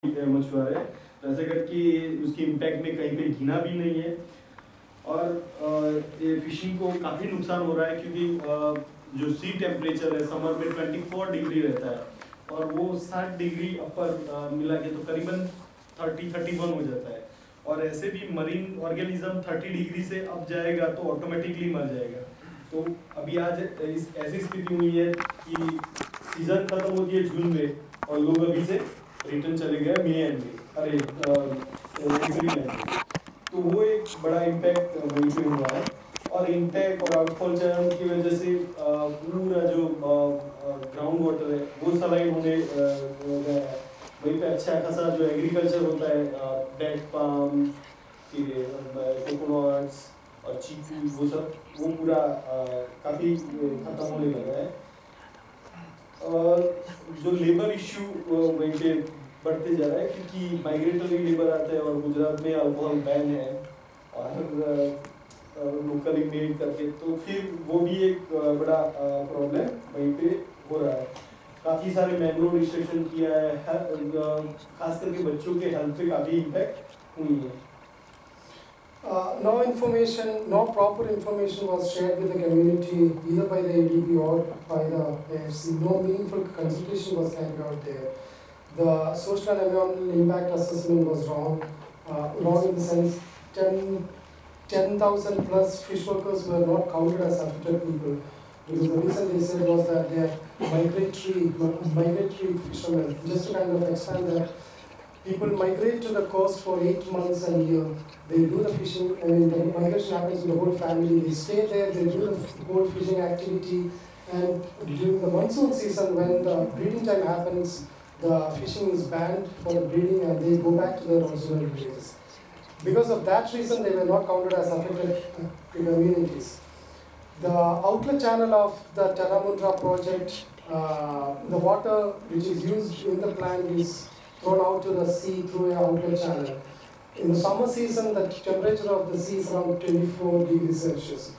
मशहूर है, जैसे कि उसकी इम्पैक्ट में कहीं पे गिना भी नहीं है। और ये फिशिंग को काफ़ी नुकसान हो रहा है क्योंकि जो सी टेम्परेचर है समर में 24 डिग्री रहता है और वो 60 डिग्री अपर मिला के तो करीबन 31 हो जाता है। और ऐसे भी मरीन ऑर्गेनिज्म 30 डिग्री से अप जाएगा तो ऑटोमेटिकली मर जाएगा। तो अभी आज ऐसी स्थिति हुई है कि सीजन खत्म होती है जून में और लोग अभी से रिटर्न चले गए मई एंड में, अरे अप्रैल में। तो वो एक बड़ा इम्पैक्ट वहीं पे हुआ है। और इनटेक और आउटफॉल चैनल की वजह से पूरा जो ग्राउंड वाटर है वो सलाइन होने गया है। वहीं पे अच्छा खासा जो एग्रीकल्चर होता है, डेट पाम, कोकोनट्स और चीकू, वो पूरा काफ़ी खत्म होने लगा है। जो लेबर इश्यू वहीं पे बढ़ते जा रहा है क्योंकि माइग्रेटरी लेबर आते हैं और गुजरात में अल्कोहल बैन है और लोकली मेड करके, तो फिर वो भी एक बड़ा प्रॉब्लम वहीं पे हो रहा है। काफ़ी सारे मैंग्रोव रिस्ट्रिक्शन किया है, खास करके बच्चों के हेल्थ पे काफ़ी इम्पैक्ट हुई है। No proper information was shared with the community either by the ADB or by the AFC. No meaningful consultation was carried out there. The social and environmental impact assessment was wrong. Wrong in the sense 10,000 plus fish workers were not counted as affected people. Because the reason they said was that they are migratory fishermen. Just to kind of expand that, people migrate to the coast for 8 months and a year. They do the fishing, I mean, the migration happens with the whole family. They stay there, they do the whole fishing activity, and during the monsoon season, when the breeding time happens, the fishing is banned for the breeding and they go back to their original villages. Because of that reason, they were not counted as affected communities. The outlet channel of the Tanamundra project, the water which is used in the plant is thrown out to the sea through an outlet channel. In the summer season, the temperature of the sea is around 24 degrees Celsius.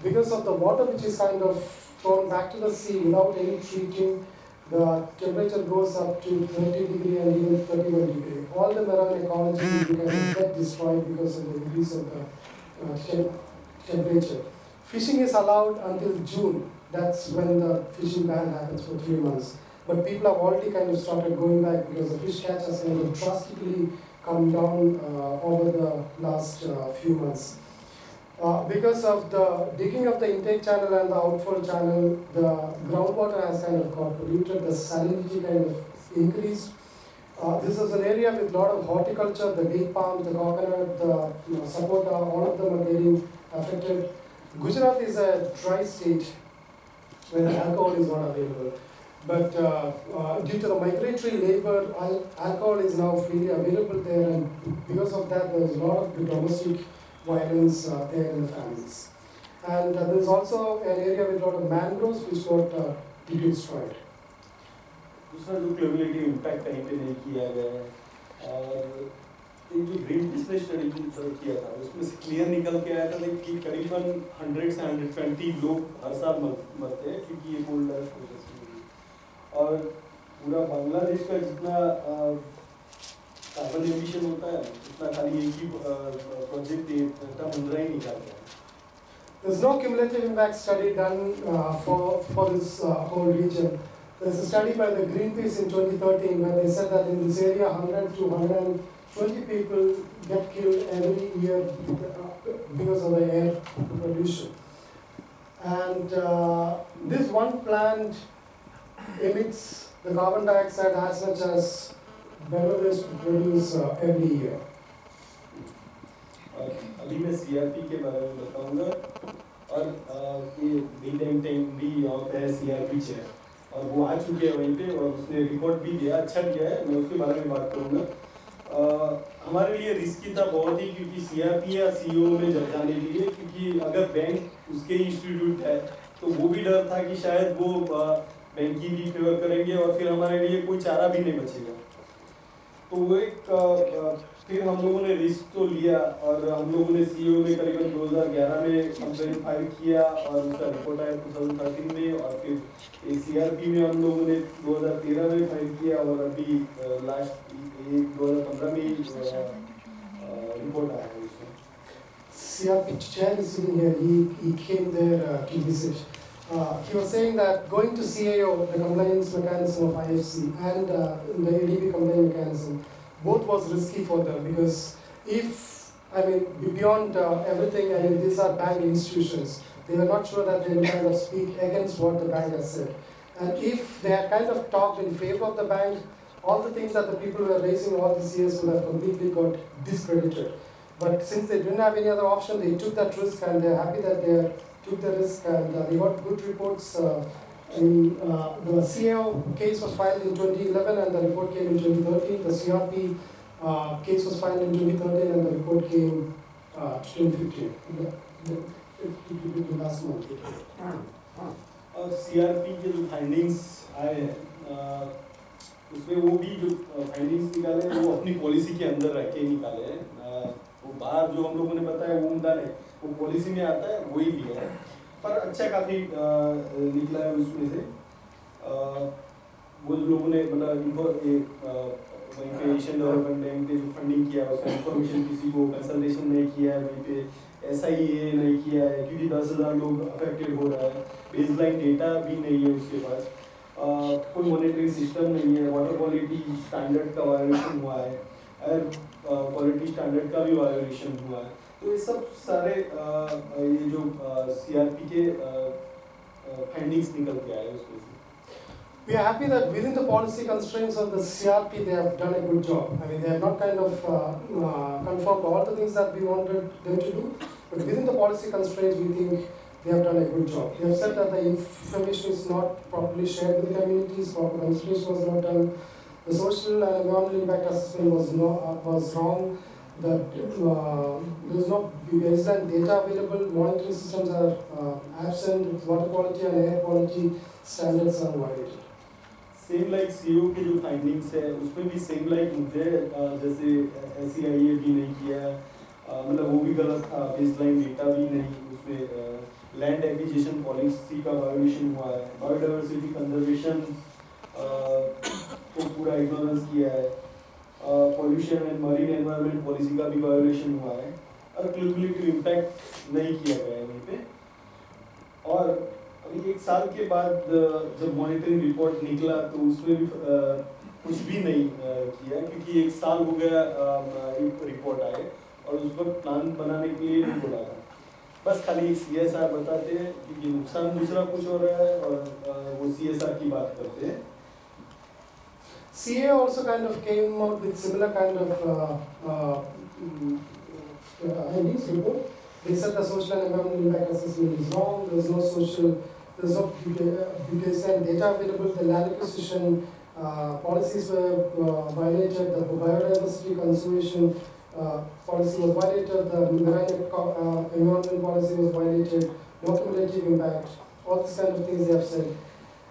Because of the water which is kind of thrown back to the sea without any treating, the temperature goes up to 30 degree and even 31 degree. All the marine ecology get destroyed because of the increase of the temperature. Fishing is allowed until June. That's when the fishing ban happens for 3 months. But people have already kind of started going back because the fish catch has kind of drastically come down over the last few months. Because of the digging of the intake channel and the outfall channel, the groundwater has kind of got polluted, the salinity kind of increased. This is an area with a lot of horticulture, the date palm, the coconut, the sapota, all of them are getting affected. Gujarat is a dry state where alcohol is not available. But due to the migratory labor, alcohol is now freely available there, and because of that, there is a lot of domestic violence there in the families. And there is also an area with a lot of mangroves which got destroyed. दूसरा जो cumulative impact कहीं पे नहीं किया गया है, और एक जो ग्रीन पीस ने स्टडी किया था उसमें से क्लियर निकल के आया था कि करीबन 100 से 120 लोग हर साल मरते हैं क्योंकि ये कोल्ड डस्ट हो जाती है। और पूरा बांग्लादेश का जितना कार्बन एमिशन होता है उतना खाली एक ही प्रोजेक्ट मुंद्रा ही निकालता है। There's no cumulative impact study done for this whole region. There's a study by the Greenpeace in 2013 where they said that in this area 100 to 120 people get killed every year because of the air pollution. And this one plant emits the carbon dioxide as much as Bangladesh produce every year. अभी मैं CRP के बारे में बताऊंगा, और ये भी यहाँ पे है सीआरपी चेयर और वो आ चुके हैं वहीं पे और उसने रिपोर्ट भी दिया, अच्छा दिया है, मैं उसके बारे में बात करूँगा। हमारे लिए रिस्की था बहुत ही क्योंकि सीआरपी या सीओ में जाने के लिए, क्योंकि अगर बैंक उसके इंस्टीट्यूट है तो वो भी डर था कि शायद वो बैंक की भी फेवर करेंगे और फिर हमारे लिए कोई चारा भी नहीं बचेगा। तो वो फिर हम लोगों ने रिस्क तो लिया और हम लोगों ने सीईओ में करीबन 2011 में कंप्लेंट फाइल किया और उसका रिपोर्ट आया 2013 में, और फिर सीआरपी में हम लोगों ने 2013 में फाइल किया और अभी लास्ट 2015 में रिपोर्ट आया है उसमें। CRP chair is sitting here. He came there to visit. He was saying that going to CAO, the compliance mechanism of IFC, and the ADB compliance mechanism, both was risky for them because if, I mean, beyond everything, I mean, these are bank institutions. They were not sure that they will kind of speak against what the bank has said. And if they had kind of talked in favor of the bank, all the things that the people were raising all these years would have completely got discredited. But since they didn't have any other option, they took that risk, and they're happy that they took the risk, and they got good reports. The CAO case was filed in 2011, and the report came in 2013. The CRP case was filed in 2013, and the report came 2015. The last month. और CRP के जो findings आए हैं उसमें वो भी जो findings निकाले हैं वो अपनी पॉलिसी के अंदर रह के निकाले हैं। वो बाहर जो हम लोगों ने बताया वो उनका नहीं, वो पॉलिसी में आता है वही लिया है, पर अच्छा काफ़ी निकला है उसमें से। वो जो लोगों ने मतलब वहीं पे एशियन डेवलपमेंट बैंक ने जो फंडिंग किया उसका इन्फॉर्मेशन किसी को कंसल्टेशन नहीं किया है, वहीं पे SIA नहीं किया है क्योंकि 10,000 लोग अफेक्टेड हो रहा है, बेसलाइन डेटा भी नहीं है उसके पास, कोई मॉनिटरिंग सिस्टम नहीं है, वाटर क्वालिटी स्टैंडर्ड का वायोलेशन हुआ है, एयर क्वालिटी स्टैंडर्ड का भी वायोलेशन हुआ है। तो ये सब सारे ये जो CRP के फाइंडिंग्स निकल के आए उसमें से। We are happy that within the policy constraints of the CRP, they have done a good job. I mean, they have not kind of confirmed all the things that we wanted them to do, but within the policy constraints, we think they have done a good job. They have said that the information is not properly shared with the communities, proper consideration was not done, the social and environmental impact assessment was wrong, that there is no baseline data available, monitoring systems are absent, water quality and air quality standards are violated. Same like CEO के जो findings है उसमें भी same like मुझे जैसे SIA भी नहीं किया, मतलब वो भी गलत था, बेसलाइन डेटा भी नहीं, उसमें लैंड एक्विजिशन पॉलिसी का वायोलेशन हुआ है, बायोडाइवर्सिटी कंजर्वेशन को पूरा इग्नोरेंस किया है, pollution and marine environment policy का भी वायोलेशन हुआ है, और क्यूमुलेटिव इम्पैक्ट नहीं किया गया है वहीं पे। और अभी 1 साल के बाद जब मॉनिटरिंग रिपोर्ट निकला तो उसमें भी कुछ भी नहीं किया क्योंकि 1 साल हो गया एक रिपोर्ट आए और उस पर प्लान बनाने के लिए नहीं बोला था, बस खाली CSR बताते हैं क्योंकि नुकसान दूसरा कुछ हो रहा है और वो CSR की बात करते हैं। CA also kind of came out with similar kind of findings report. They said the social and environmental impact assessment is wrong. There's no baseline data available. The land acquisition policies were violated. The biodiversity conservation policy was violated. The marine environment policy was violated. No cumulative impact. All these kind of things they have said.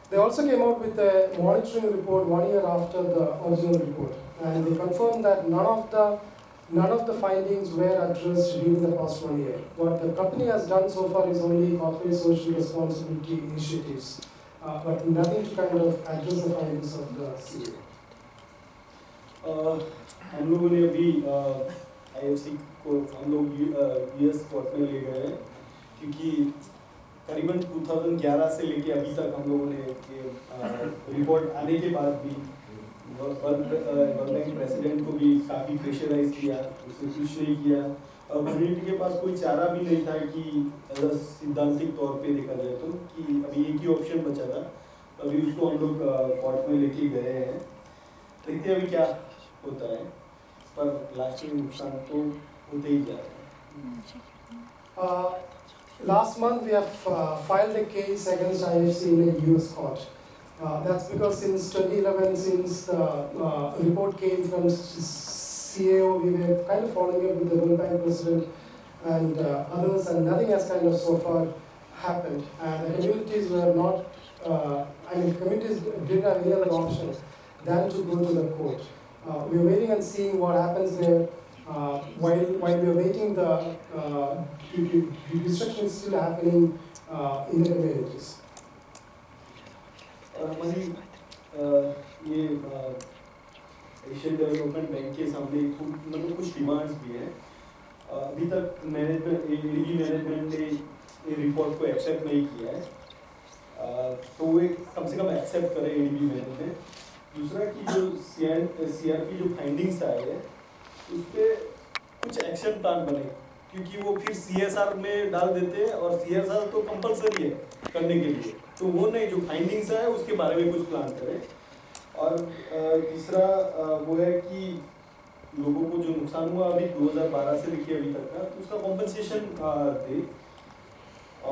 They also came out with a monitoring report 1 year after the original report, and they confirmed that none of the findings were addressed during the past 1 year. What the company has done so far is only corporate social responsibility initiatives, but nothing to kind of address the findings of the CA. हम लोगों ने अभी IFC को हम लोग US court में ले गए हैं क्योंकि करीबन 2011 से लेके अभी तक हम लोगों ने रिपोर्ट आने के बाद भी वर्ल्ड बैंक प्रेसिडेंट को भी काफ़ी प्रेशराइज किया, उससे कुछ नहीं किया और कम्युनिटी के पास कोई चारा भी नहीं था कि सिद्धांतिक तौर पे देखा जाए तो कि अभी एक ही ऑप्शन बचा था, अभी उसको हम लोग कोर्ट में लेके गए हैं, देखते हैं अभी क्या होता है, पर लास्ट में नुकसान तो होते ही जा रहा है। Last month we have filed a case against IFC in a US court. That's because since 2011, since the report came from CAO, we were kind of following up with the World Bank president and others, and nothing has kind of so far happened. And the communities were not, communities didn't have any other option than to go to the court. we are waiting and seeing what happens there. While we are waiting, the destruction is still happening in the communities. और हमारी ये Asian development bank के सामने मतलब कुछ demands भी हैं। अभी तक मैनेजमेंट एडीबी मैनेजमेंट ने ये रिपोर्ट को एक्सेप्ट नहीं किया है, तो वो कम से कम एक्सेप्ट करे एडीबी मैनेजमेंट। दूसरा कि जो सीआरपी जो फाइंडिंग्स आए हैं उस पर कुछ एक्शन प्लान बने, क्योंकि वो फिर सीएसआर में डाल देते हैं और सीएसआर तो कंपलसरी है करने के लिए, तो वो नहीं, जो फाइंडिंग्स है उसके बारे में कुछ प्लान करें। और तीसरा वो है कि लोगों को जो नुकसान हुआ अभी 2012 से लेकर अभी तक का, तो उसका कॉम्पनसेशन दे।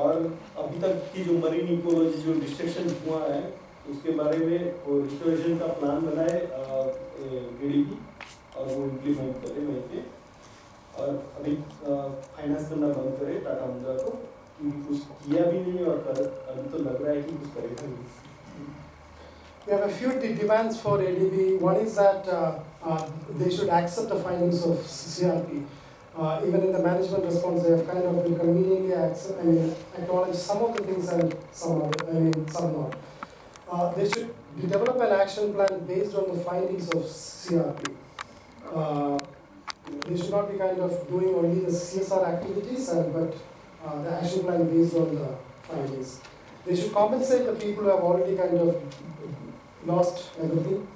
और अभी तक की जो मरीन इकोलॉजी जो डिस्ट्रक्शन हुआ है उसके बारे में रिस्टोरेशन का प्लान बनाए एडीबी और वो इम्प्लीमेंट करे वहीं पे। और अभी फाइनेंस करना बंद करे टाटा मुंद्रा को, क्योंकि कुछ किया भी नहीं और अभी तो लग रहा है कि कुछ करेगा नहीं। We have a few demands for ADB. One is that they should accept the findings of CRP. Even in the management response, they have kind of conveniently acknowledged some of the things and some not. They should develop an action plan based on the findings of CRP. They should not be kind of doing only the CSR activities, but the action plan based on the findings. They should compensate the people who have already kind of lost everything.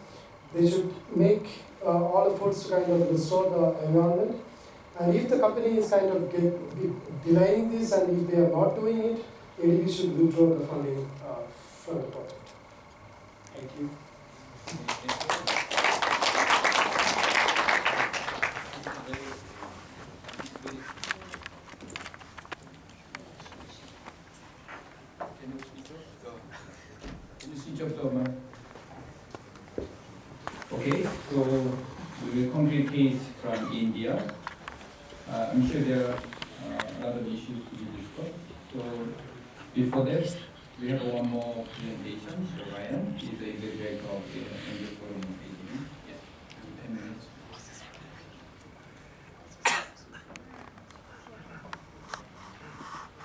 They should make all efforts to kind of restore the environment. And if the company is kind of delaying this, and if they are not doing it, ADB should withdraw the funding from the project. Thank you. Okay, so the concrete case from India. I'm sure there are a lot of issues to be discussed. So before that, we have one more presentation. So Ryan is the director of the Angel Forum ADB. Yes, 10 minutes.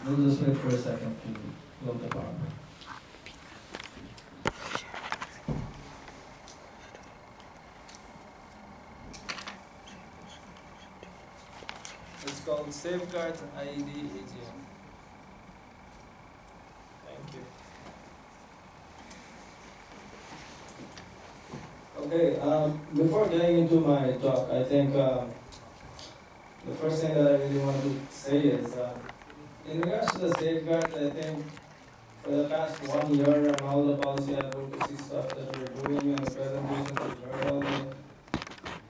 We'll just wait for a second to load the PowerPoint. It's called Safeguard IED AGM. Thank you. Okay, before getting into my talk, I think the first thing that I really want to say is, in regards to the safeguard, I think for the past 1 year and all the policy advocacy stuff that we're doing and the presentations we've heard all day,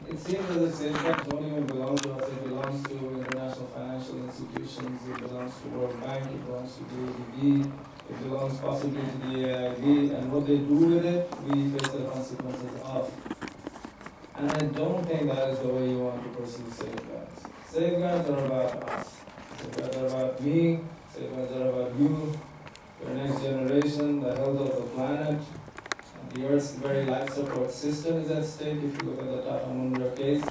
it seems that the safeguards don't even belong to us. It belongs to international financial institutions, it belongs to World Bank, it belongs to the ADB, it belongs possibly to the AIB, and what they do with it, we face the consequences of. And I don't think that is the way you want to perceive safeguards. Safeguards are about us. Safeguards are about me, safeguards are about you, your next generation, the health of the planet. The Earth's very life support system is at stake if you look at the Tata Mundra case.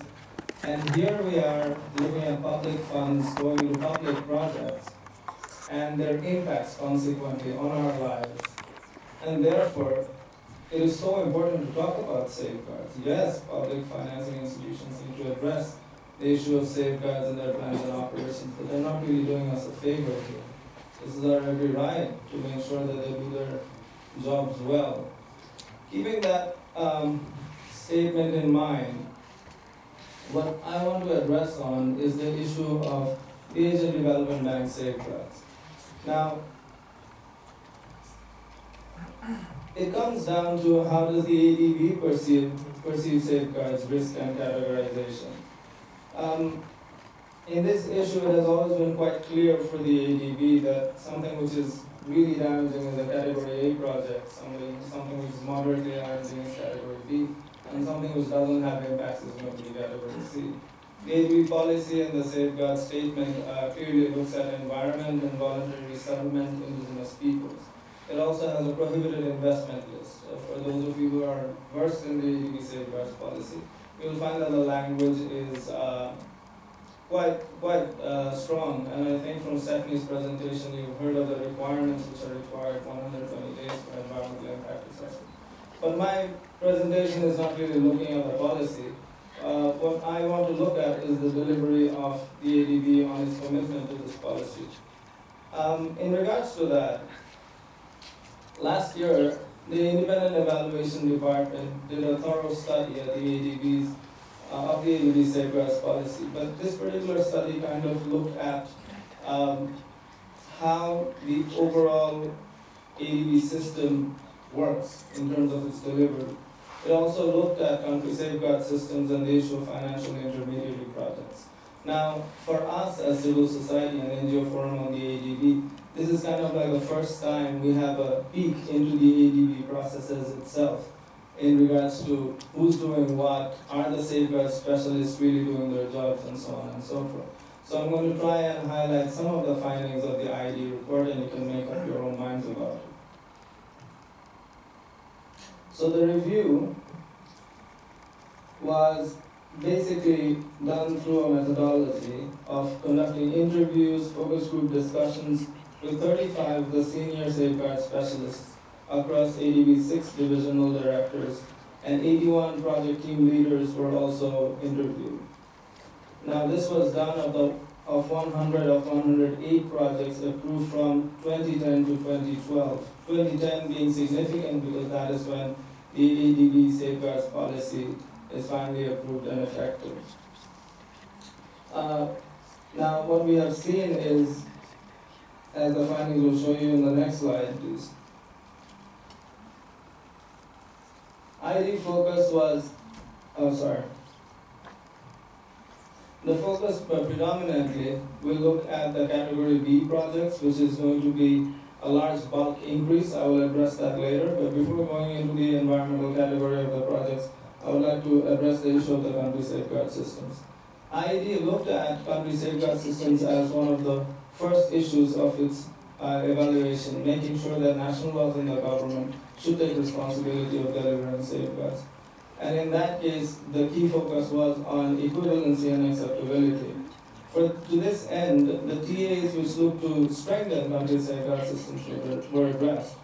And here we are looking at public funds going into public projects and their impacts consequently on our lives. And therefore, it is so important to talk about safeguards. Yes, public financing institutions need to address the issue of safeguards in their plans and operations, but they're not really doing us a favor here. This is our every right to make sure that they do their jobs well. Keeping that statement in mind, what I want to address on is the issue of the Asian Development Bank safeguards. Now, it comes down to how does the ADB perceive safeguards, risk, and categorization. In this issue, it has always been quite clear for the ADB that something which is really damaging is a Category A project, something which is moderately damaging is Category B, and something which doesn't have impacts is going to be Category C. The ADB policy and the safeguard statement clearly looks at environment and voluntary settlement indigenous peoples. It also has a prohibited investment list. For those of you who are versed in the ADB safeguards policy, you'll find that the language is quite strong. And I think from Stephanie's presentation, you've heard of the requirements which are required 120 days for environmental impact assessment. But my presentation is not really looking at the policy. What I want to look at is the delivery of the ADB on its commitment to this policy. In regards to that, last year, the Independent Evaluation Department did a thorough study at the ADB's, of the ADB safeguards policy. But this particular study kind of looked at how the overall ADB system works in terms of its delivery. It also looked at country safeguard systems and the issue of financial intermediary projects. Now, for us as civil society and NGO Forum on the ADB, this is kind of like the first time we have a peek into the ADB processes itself in regards to who's doing what, are the safeguard specialists really doing their jobs, and so on and so forth. So I'm going to try and highlight some of the findings of the ID report, and you can make up your own minds about it. So the review was basically done through a methodology of conducting interviews, focus group discussions with 35 of the senior safeguard specialists across ADB's 6 divisional directors, and 81 project team leaders were also interviewed. Now this was done of 100 of 108 projects approved from 2010 to 2012. 2010 being significant because that is when the ADB safeguards policy is finally approved and effective. Now what we have seen is, as the findings will show you in the next slide, please. ID focus was, the focus predominantly will look at the category B projects, which is going to be a large bulk increase. I will address that later, but before going into the environmental category of the projects, I would like to address the issue of the country safeguard systems. IED looked at country safeguard systems as one of the first issues of its evaluation, making sure that national laws and the government should take responsibility of delivering safeguards. And in that case, the key focus was on equivalency and acceptability. To this end, the TAs which look to strengthen country safeguard systems were addressed.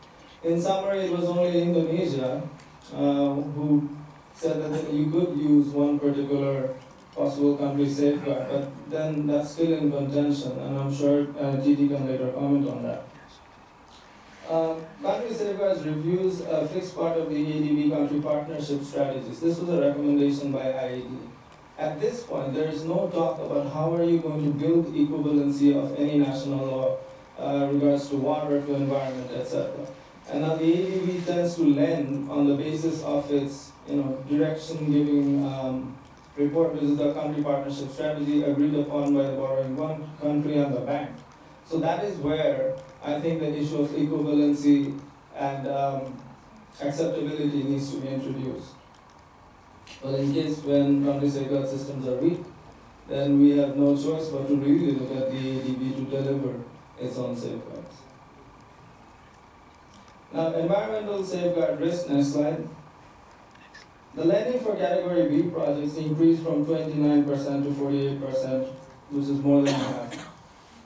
In summary, it was only Indonesia who said that you could use one particular possible country safeguard, but then that's still in contention, and I'm sure GT can later comment on that. Country safeguards reviews a fixed part of the ADB country partnership strategies. This was a recommendation by IAD. At this point, there is no talk about how are you going to build equivalency of any national law regards to water, to environment, etc. And now the ADB tends to lend on the basis of its direction-giving report, which is the country partnership strategy agreed upon by the borrowing country and the bank. So that is where I think the issue of equivalency and acceptability needs to be introduced. But in case when country safeguard systems are weak, then we have no choice but to really look at the ADB to deliver its own safeguards. Now, environmental safeguard risk, next slide. The lending for category B projects increased from 29% to 48%, which is more than half.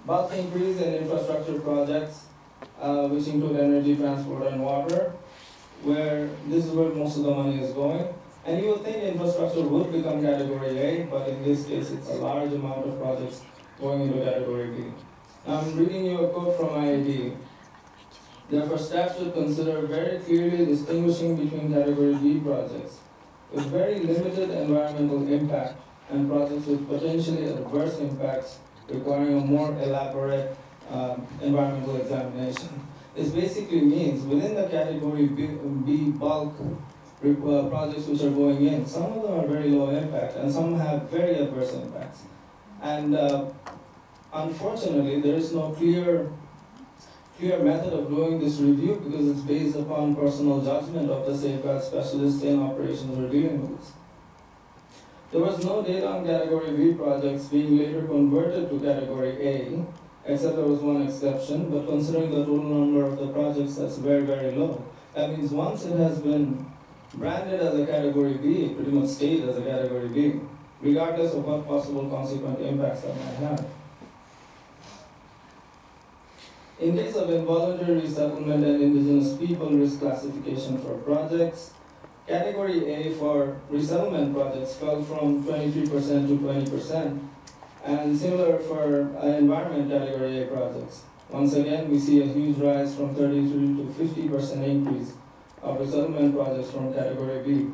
Bulk increase in infrastructure projects, which include energy, transport, and water, where this is where most of the money is going. And you would think infrastructure would become category A, but in this case, it's a large amount of projects going into category B. Now, I'm reading you a quote from IAD. Therefore, staff should consider very clearly distinguishing between category B projects with very limited environmental impact and projects with potentially adverse impacts requiring a more elaborate environmental examination. This basically means within the category B bulk projects which are going in, some of them are very low impact and some have very adverse impacts. And unfortunately, there is no clear method of doing this review because it's based upon personal judgment of the safeguard specialist in operations or dealing with this. There was no data on category B projects being later converted to category A, except there was one exception, but considering the total number of the projects, that's very, very low. That means once it has been branded as a category B, it pretty much stayed as a category B, regardless of what possible consequent impacts that might have. In case of involuntary resettlement and indigenous people risk classification for projects, category A for resettlement projects fell from 23% to 20%, and similar for environment category A projects. Once again, we see a huge rise from 33 to 50% increase of resettlement projects from category B,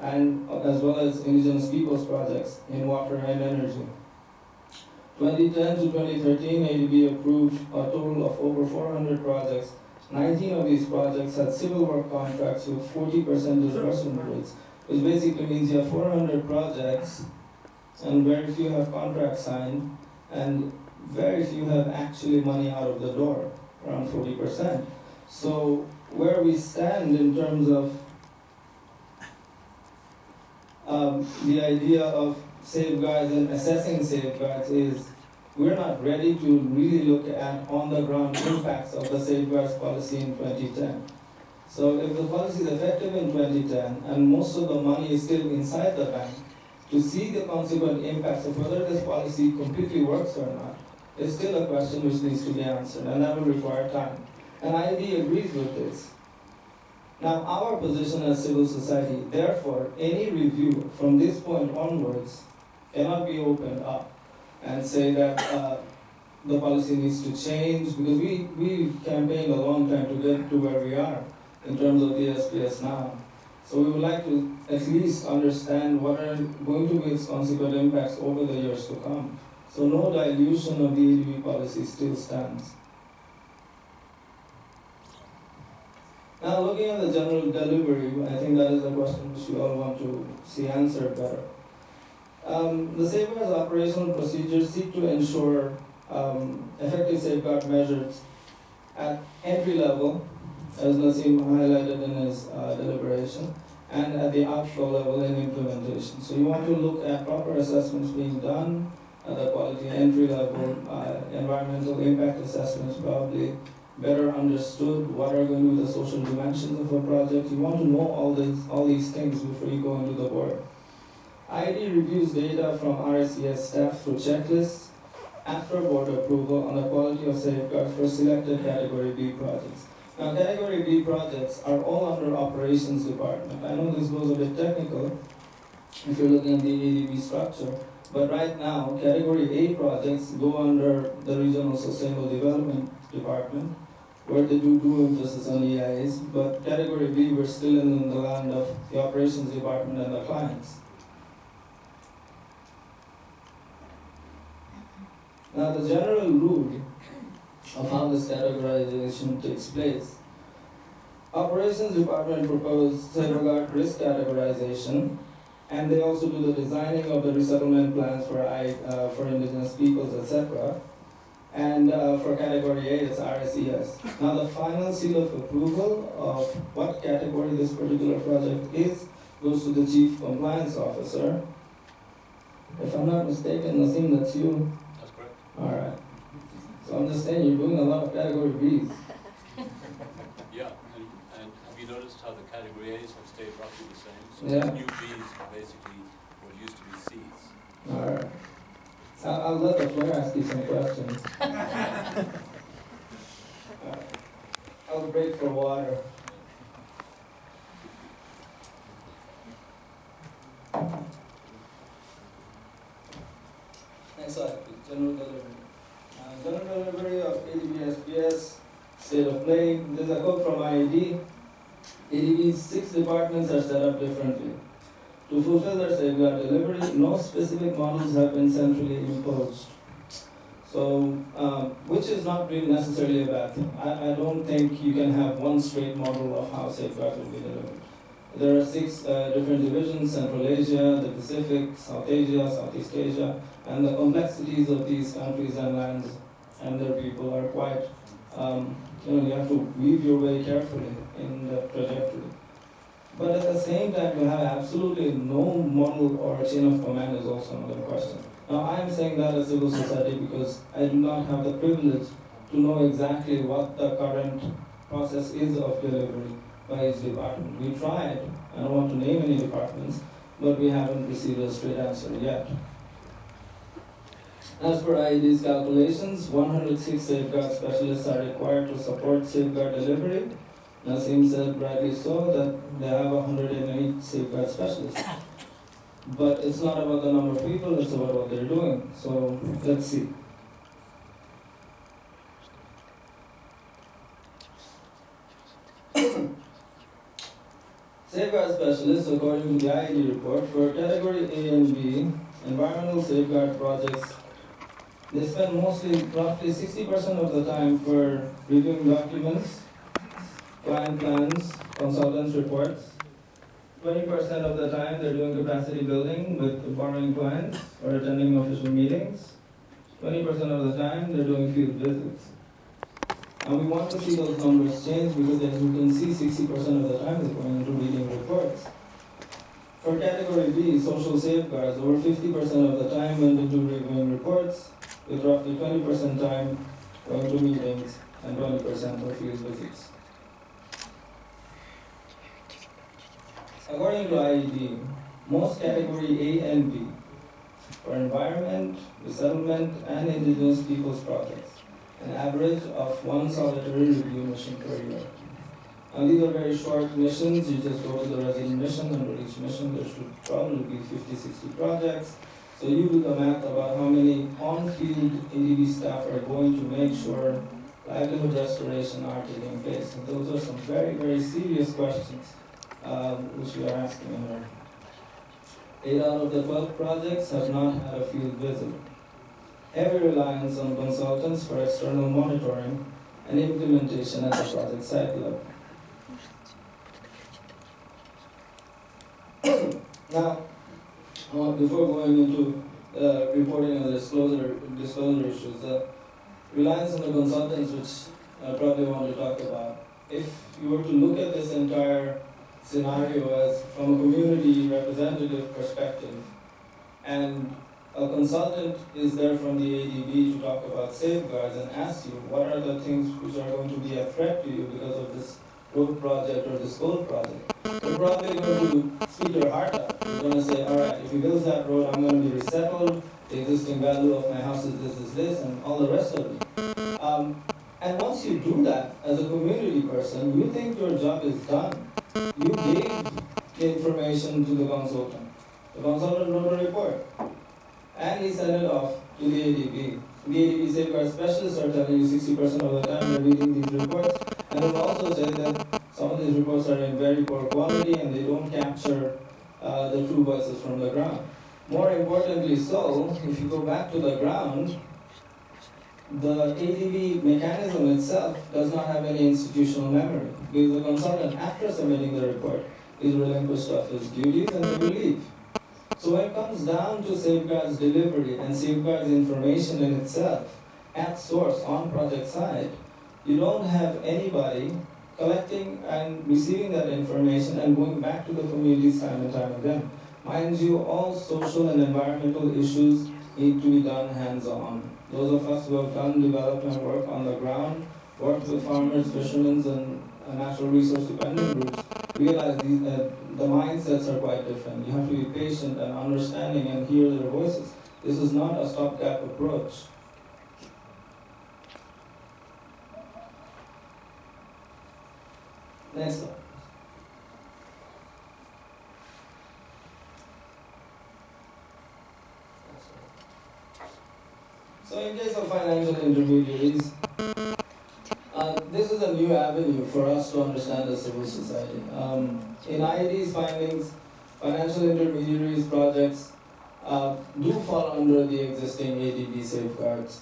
and as well as indigenous peoples projects in water and energy. 2010 to 2013, ADB approved a total of over 400 projects. 19 of these projects had civil work contracts with 40% disbursement rates, which basically means you have 400 projects and very few have contracts signed, and very few have actually money out of the door, around 40%. So where we stand in terms of the idea of safeguards and assessing safeguards is we're not ready to really look at on-the-ground impacts of the safeguards policy in 2010. So if the policy is effective in 2010 and most of the money is still inside the bank, to see the consequent impacts of whether this policy completely works or not is still a question which needs to be answered, and that will require time. And IID agrees with this. Now, our position as civil society, therefore, any review from this point onwards cannot be opened up and say that the policy needs to change, because we campaigned a long time to get to where we are in terms of the SPS now. So we would like to at least understand what are going to be its consequent impacts over the years to come. So no dilution of the ADB policy still stands. Now, looking at the general delivery, I think that is a question which we all want to see answered better. The safeguards operational procedures seek to ensure effective safeguard measures at entry level, as Naseem highlighted in his deliberation, and at the outflow level in implementation. So you want to look at proper assessments being done at the quality entry level, environmental impact assessments probably better understood, what are going to be the social dimensions of a project. You want to know all these things before you go into the board. IID reviews data from RSES staff through checklists after board approval on the quality of safeguards for selected Category B projects. Now, Category B projects are all under Operations Department. I know this goes a bit technical if you're looking at the ADB structure, but right now, Category A projects go under the Regional Sustainable Development Department, where they do emphasis on EIAs, but Category B, we're still in the land of the Operations Department and the clients. Now, the general rule of how this categorization takes place. Operations Department proposed safeguard risk categorization, and they also do the designing of the resettlement plans for indigenous peoples, etc. And for Category A, it's RSES. Now, the final seal of approval of what category this particular project is goes to the Chief Compliance Officer. If I'm not mistaken, Naseem, that's you. That's correct. All right. So I'm just saying you're doing a lot of Category Bs. Yeah, and have you noticed how the Category A's have stayed roughly the same? So Yeah. the new B's are basically what used to be C's. All right. I'll let the floor ask you some questions. I'll break for water. Next slide, please. General delivery. General delivery of ADB SPS, state of play. There's a quote from IID. ADB's 6 departments are set up differently. To fulfill their safeguard delivery, no specific models have been centrally imposed. So, which is not really necessarily a bad thing. I don't think you can have one straight model of how safeguards will be delivered. There are 6 different divisions: Central Asia, the Pacific, South Asia, Southeast Asia, and the complexities of these countries and lands and their people are quite, you have to weave your way carefully in the trajectory. But at the same time, you have absolutely no model or chain of command is also another question. Now, I am saying that as civil society because I do not have the privilege to know exactly what the current process is of delivery by each department. We tried, I don't want to name any departments, but we haven't received a straight answer yet. As per IED's calculations, 106 safeguard specialists are required to support safeguard delivery. Nasim said rightly so that they have 108 safeguard specialists. But it's not about the number of people, it's about what they're doing. So let's see. Safeguard specialists, according to the IED report, for category A and B, environmental safeguard projects, they spend mostly, roughly 60% of the time for reviewing documents, client plans, consultants' reports. 20% of the time they're doing capacity building with borrowing clients or attending official meetings. 20% of the time they're doing field visits. And we want to see those numbers change because as you can see, 60% of the time they're going into reading reports. For category B, social safeguards, over 50% of the time went into reviewing reports, with roughly 20% time going to meetings and 20% for field visits. According to IED, most category A and B, for environment, resettlement, and indigenous peoples projects, an average of one solitary review mission per year. And these are very short missions. You just go to the resident mission, and for each mission there should probably be 50, 60 projects. So you do the math about how many on-field ADB staff are going to make sure livelihood restoration are taking place. And those are some very, very serious questions which we are asking here. 8 out of the 12 projects have not had a field visit. Heavy reliance on consultants for external monitoring and implementation at the project site level. Now, before going into reporting on disclosure issues, reliance on the consultants, which I probably want to talk about. If you were to look at this entire scenario as from a community representative perspective, and a consultant is there from the ADB to talk about safeguards and ask you what are the things which are going to be a threat to you because of this road project or this gold project. You're probably going to speak your heart out. You're going to say, all right, if you build that road, I'm going to be resettled, the existing value of my house is this, and all the rest of it. And once you do that, as a community person, you think your job is done. You gave the information to the consultant. The consultant wrote a report, and he sent it off to the ADB. The ADB safeguard specialists are telling you 60% of the time they're reading these reports, and they've also said that some of these reports are in very poor quality and they don't capture the true voices from the ground. More importantly so, if you go back to the ground, the ADB mechanism itself does not have any institutional memory, because the consultant, after submitting the report, is relinquished of his duties and they will leave. So when it comes down to safeguards delivery and safeguards information in itself, at source, on project side, you don't have anybody collecting and receiving that information and going back to the communities time and time again. Mind you, all social and environmental issues need to be done hands-on. Those of us who have done development work on the ground, worked with farmers, fishermen, and natural resource dependent groups, realize the mindsets are quite different. You have to be patient and understanding and hear their voices. This is not a stopgap approach. Next slide. So in case of financial intermediaries, this is a new avenue for us to understand the civil society. In IED's findings, financial intermediaries projects do fall under the existing ADB safeguards.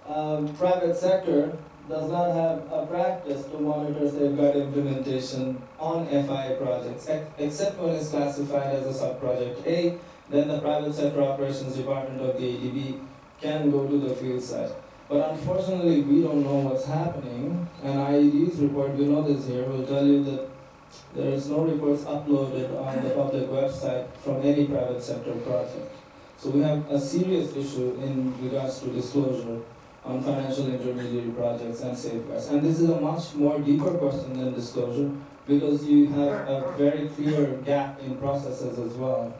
Private sector does not have a practice to monitor safeguard implementation on FIA projects, except when it's classified as a sub-project A, then the private sector operations department of the ADB can go to the field site. But unfortunately, we don't know what's happening, and IED's report, we know this here, will tell you that there is no reports uploaded on the public website from any private sector project. So we have a serious issue in regards to disclosure on financial intermediary projects and safeguards. And this is a much more deeper question than disclosure because you have a very clear gap in processes as well.